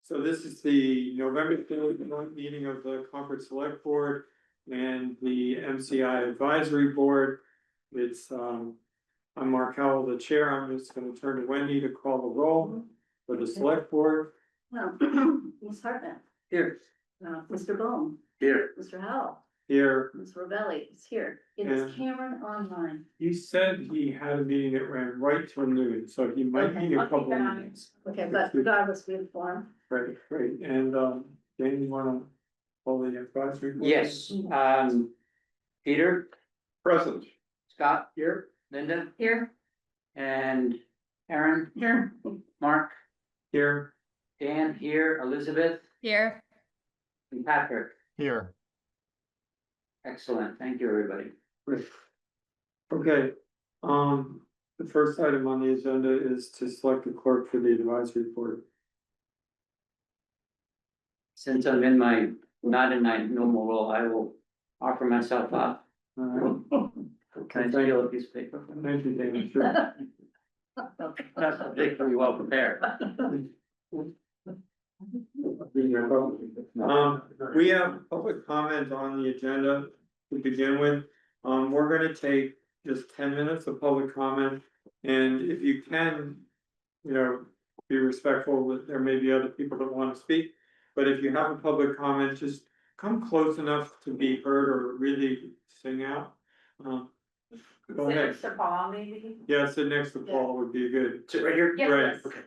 So this is the November 3rd meeting of the Concord Select Board and the MCI Advisory Board. It's, I'm Mark Howell, the chair. I'm just gonna turn to Wendy to call the roll for the Select Board. Well, Ms. Hartman, Here. Mr. Bohm, Here. Mr. Howell, Here. Ms. Robelli is here. It is Cameron online. He said he had a meeting that ran right till noon, so he might Okay, need a I'll keep couple that of on. minutes. Okay, but regardless, we inform. Right, great. And, Dan, you wanna call the advisory? board? Yes, Peter, Present. Scott, here, Linda, Here. and Aaron, Here. Mark, Here. Dan here, Elizabeth, Here. and Patrick. Here. Excellent, thank you, everybody. Great. Okay, the first item on the agenda is to select a clerk for the advisory board. Since I'm in my, not in my normal role, I will offer myself up. All right. Can I steal a piece of paper? Thank you, Dana. Sure. That's particularly well prepared. We have public comment on the agenda to begin with. We're gonna take just 10 minutes of public comment. And if you can, be respectful that there may be other people that want to speak. But if you have a public comment, just come close enough to be heard or really sing out. Go ahead. Mr. Paul, maybe? Yeah, sit next to Paul would be good. Sit right here? Yes, Right. yes. Okay.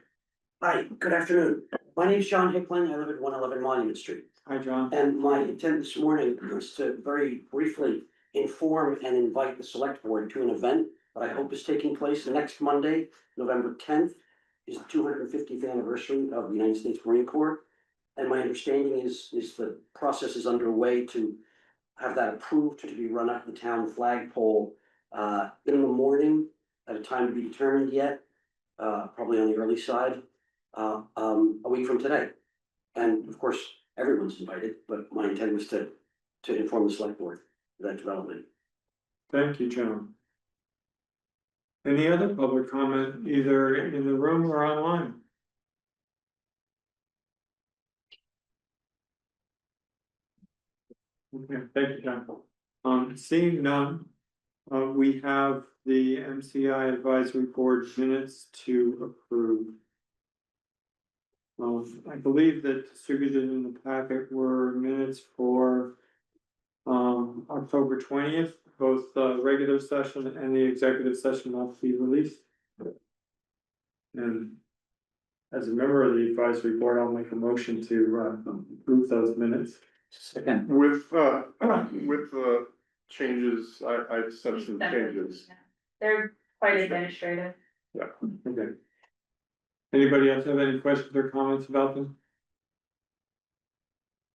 Hi, good afternoon. My name's John Hickling. I live at 111 Monument Street. Hi, John. And my intent this morning was to very briefly inform and invite the select board to an event that I hope is taking place next Monday, November 10th, is the 250th anniversary of the United States Marine Corps. And my understanding is the process is underway to have that approved to be run up the town flagpole in the morning at a time to be determined yet, probably on the early side, a week from today. And of course, everyone's invited, but my intent was to inform the select board of that development. Thank you, John. Any other public comment, either in the room or online? Okay, thank you, John. Seeing none, we have the MCI Advisory Board minutes to approve. I believe that distributed in the packet were minutes for October 20th, both the regular session and the executive session not to be released. And as a member of the advisory board, I'll make a motion to approve those minutes. Second, With the changes, I sent some changes. They're quite administrative. Okay. Anybody else have any questions or comments about them?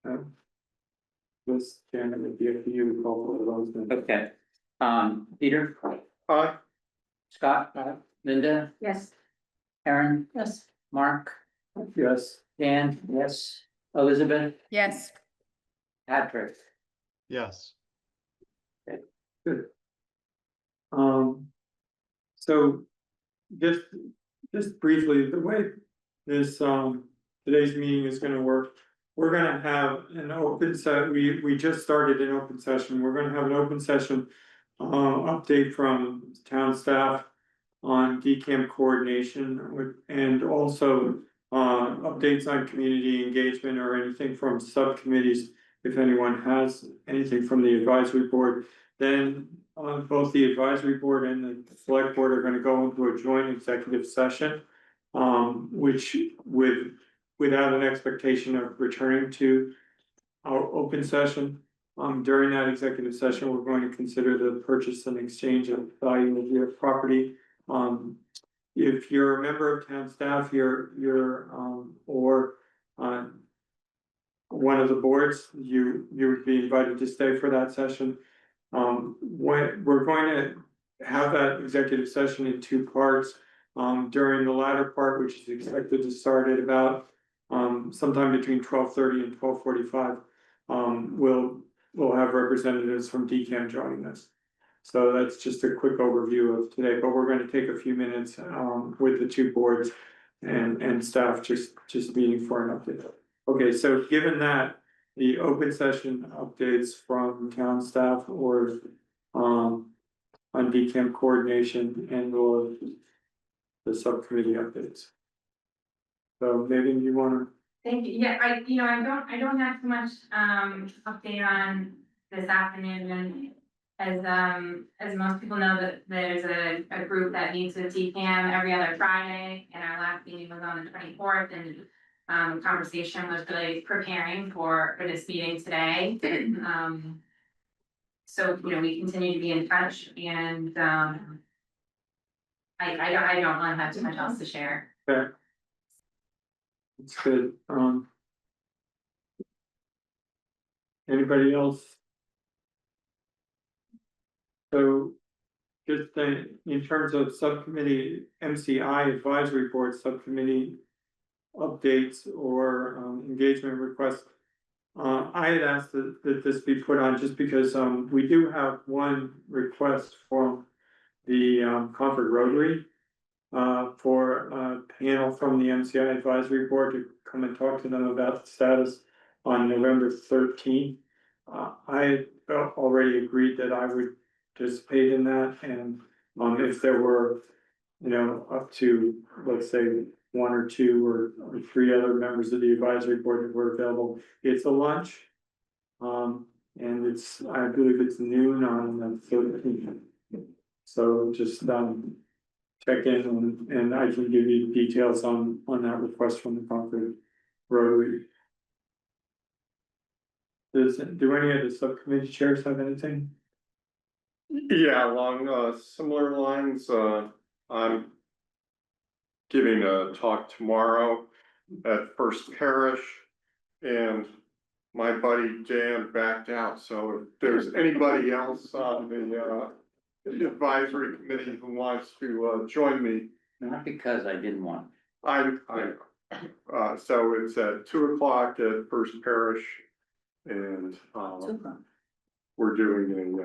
No? This Janet would be up to you to call for those minutes. okay. Peter, Aye. Scott, Linda, Yes. Aaron, Yes. Mark, Yes. Dan, yes, Elizabeth, Yes. Patrick. Yes. Good. So just briefly, the way this today's meeting is gonna work, we're gonna have an open we just started an open session. We're gonna have an open session update from town staff on DCAM coordination and also updates on community engagement or anything from subcommittees. If anyone has anything from the advisory board, then both the advisory board and the select board are gonna go into a joint executive session. Which without an expectation of returning to our open session. During that executive session, we're going to consider the purchase and exchange of value of your property. If you're a member of town staff, you're or one of the boards, you would be invited to stay for that session. When we're going to have that executive session in two parts. During the latter part, which is expected to start at about sometime between 12:30 and 12:45, we'll have representatives from DCAM joining us. So that's just a quick overview of today, but we're going to take a few minutes with the two boards and staff just meeting for an update. Okay, so given that, the open session updates from town staff or, on DCAM coordination and or the subcommittee updates. So maybe you wanna, Thank you. Yeah, I don't have too much, update on this afternoon and as most people know that there's a group that meets with TCAM every other Friday and our last meeting was on the 24th and conversation was really preparing for this meeting today. So, we continue to be in touch and, I don't really have too much else to share. okay. It's good, anybody else? So, just in terms of subcommittee MCI advisory board subcommittee updates or engagement requests. I had asked that this be put on just because we do have one request from the Concord Rotary. For a panel from the MCI advisory board to come and talk to them about the status on November 13th. I already agreed that I would participate in that and if there were, up to, let's say, one or two or three other members of the advisory board that were available, it's a lunch. And I believe it's noon on the 13th. So just check in and I can give you details on that request from the Concord Rotary. Do any of the subcommittee chairs have anything? Yeah, along similar lines, I'm giving a talk tomorrow at First Parish. And my buddy Dan backed out, so if there's anybody else on the advisory committee who wants to join me, Not because I didn't want. so it's at 2 o'clock at First Parish. And we're doing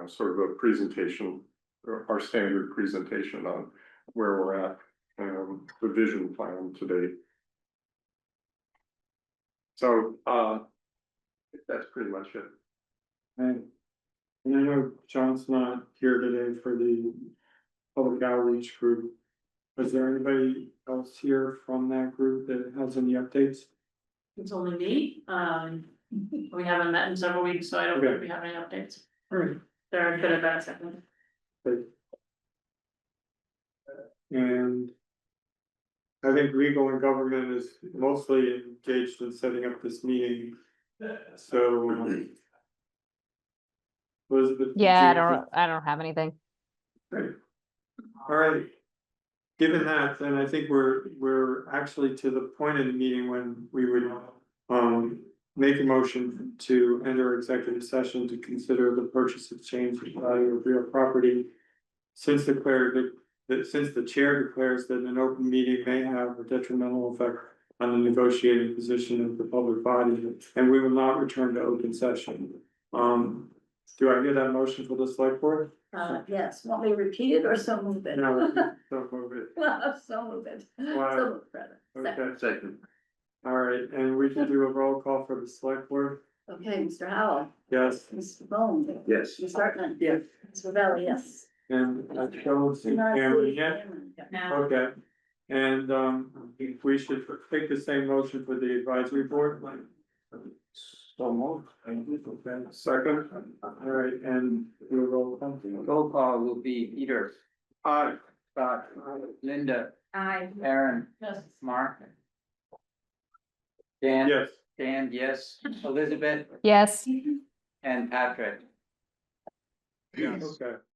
a sort of a presentation, our standard presentation on where we're at, the vision plan today. So that's pretty much it. And I know John's not here today for the public outreach group. Is there anybody else here from that group that has any updates? It's only me, we haven't met in several weeks, so I don't think we have any updates. Alright. There could have been a second. And I think legal and government is mostly engaged in setting up this meeting. So. Elizabeth. Yeah, I don't have anything. Great. All right. Given that, then I think we're actually to the point in the meeting when we would make a motion to enter executive session to consider the purchase, exchange, and value of real property. Since the chair declares that an open meeting may have a detrimental effect on the negotiating position of the public body, and we will not return to open session. Do I get that motion for the select board? Yes, want me to repeat it or so move it? No, don't move it. So move it. Wow. So move, rather. Okay, Second. all right, and we can do a roll call for the select board? Okay, Mr. Howell, Yes, Mr. Bone. Yes. Ms. Hartman. Yes. Ms. Ravelli, yes. and Jones and Cameron, yeah, No. okay. And we should take the same motion for the advisory board. So moved. Okay, second, all right, and we'll roll call. Roll call will be Peter, Aye. Scott, Linda, I Aaron, Yes. Mark. Dan, Yes. Dan, yes, Elizabeth Yes. and Patrick. Okay.